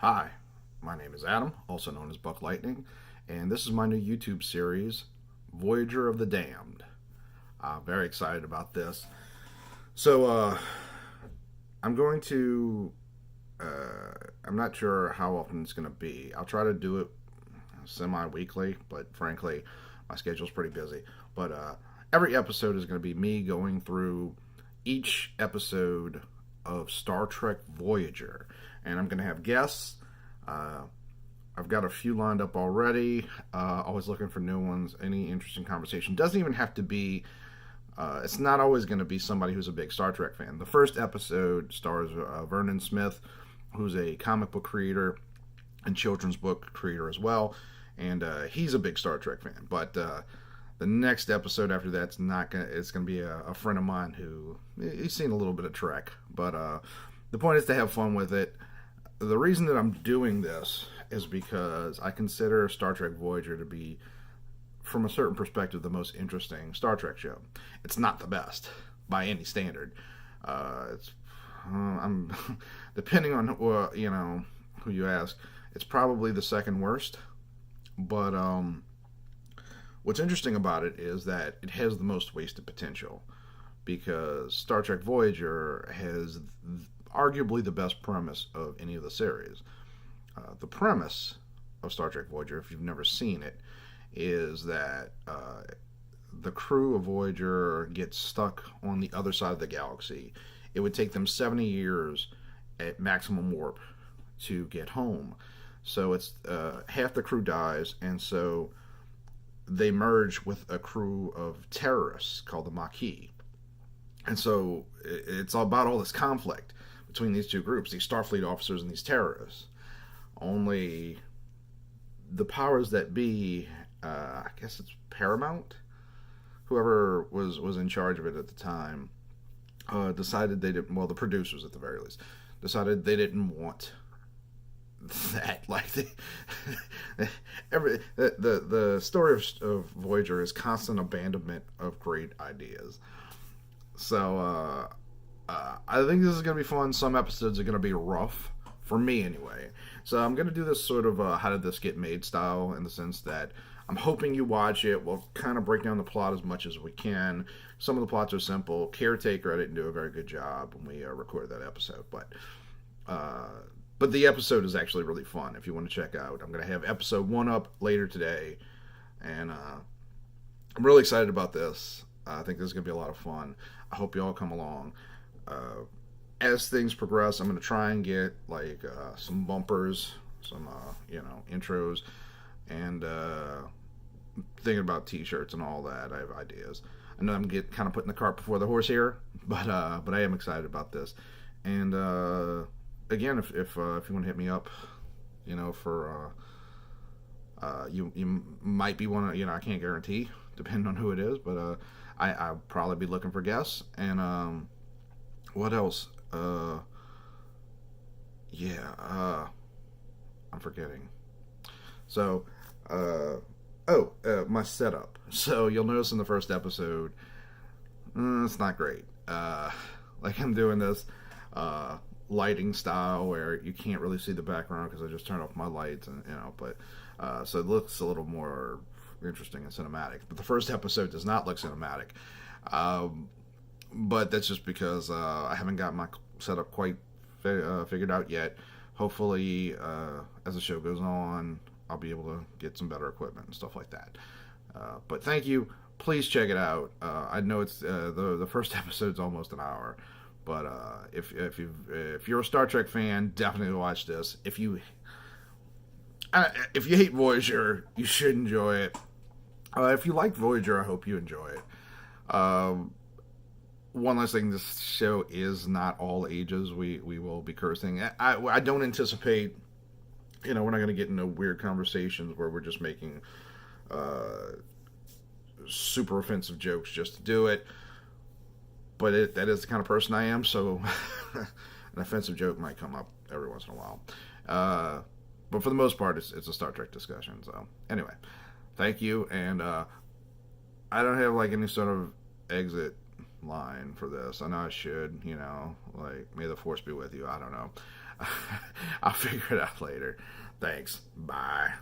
Hi, my name is Adam, also known as Buck Lightning, and this is my new YouTube series, Voyager of the Damned. I'm very excited about this. So, I'm going to, I'm not sure how often it's going to be. I'll try to do it semi weekly, but frankly, my schedule's pretty busy. But every episode is going to be me going through each episode of Star Trek Voyager, and I'm going to have guests. Uh, I've got a few lined up already. Always looking for new ones. Any interesting conversation doesn't even have to be. It's not always going to be somebody who's a big Star Trek fan. The first episode stars Vernon Smith, who's a comic book creator and children's book creator as well, and he's a big Star Trek fan. But the next episode after that's not gonna. It's gonna be a friend of mine who he's seen a little bit of Trek, but the point is to have fun with it. The reason that I'm doing this is because I consider Star Trek Voyager to be, from a certain perspective, the most interesting Star Trek show. It's not the best by any standard. It's I'm depending on who you ask, it's probably the second worst. But what's interesting about it is that it has the most wasted potential because Star Trek Voyager has arguably the best premise of any of the series. The premise of Star Trek Voyager, if you've never seen it, is that the crew of Voyager gets stuck on the other side of the galaxy. It would take them 70 years at maximum warp to get home. So it's half the crew dies, and so they merge with a crew of terrorists called the Maquis. And so it's all about all this conflict between these two groups, these Starfleet officers and these terrorists. Only the powers that be, I guess it's Paramount, whoever was in charge of it at the time, decided they didn't. Well, the producers at the very least decided they didn't want that. Like the story of Voyager is constant abandonment of great ideas. So I think this is going to be fun. Some episodes are going to be rough, for me anyway. So I'm going to do this sort of how did this get made style, in the sense that I'm hoping you watch it. We'll kind of break down the plot as much as we can. Some of the plots are simple. Caretaker, I didn't do a very good job when we recorded that episode, but the episode is actually really fun if you want to check out. I'm going to have episode 1 up later today, and I'm really excited about this. I think this is going to be a lot of fun. I hope you all come along. As things progress, I'm going to try and get like some bumpers, some intros, and thinking about T-shirts and all that. I have ideas. I know I'm kind of putting the cart before the horse here, but I am excited about this. And again, if you want to hit me up, for you might be one of, I can't guarantee, depending on who it is, but I'll probably be looking for guests. And what else? I'm forgetting. So, my setup. So you'll notice in the first episode, it's not great. Like I'm doing this lighting style where you can't really see the background because I just turned off my lights, and but so it looks a little more interesting and cinematic. But the first episode does not look cinematic. But that's just because I haven't got my setup quite figured out yet. Hopefully, as the show goes on, I'll be able to get some better equipment and stuff like that. But thank you. Please check it out. I know it's the first episode's almost an hour, but if you're a Star Trek fan, definitely watch this. If you hate Voyager, you should enjoy it. If you like Voyager, I hope you enjoy it. One last thing, this show is not all ages. We will be cursing. I don't anticipate, we're not going to get into weird conversations where we're just making super offensive jokes just to do it. But that is the kind of person I am, so an offensive joke might come up every once in a while. But for the most part, it's a Star Trek discussion. So anyway, thank you, and I don't have like any sort of exit line for this. I know I should, like, may the force be with you. I don't know. I'll figure it out later. Thanks. Bye.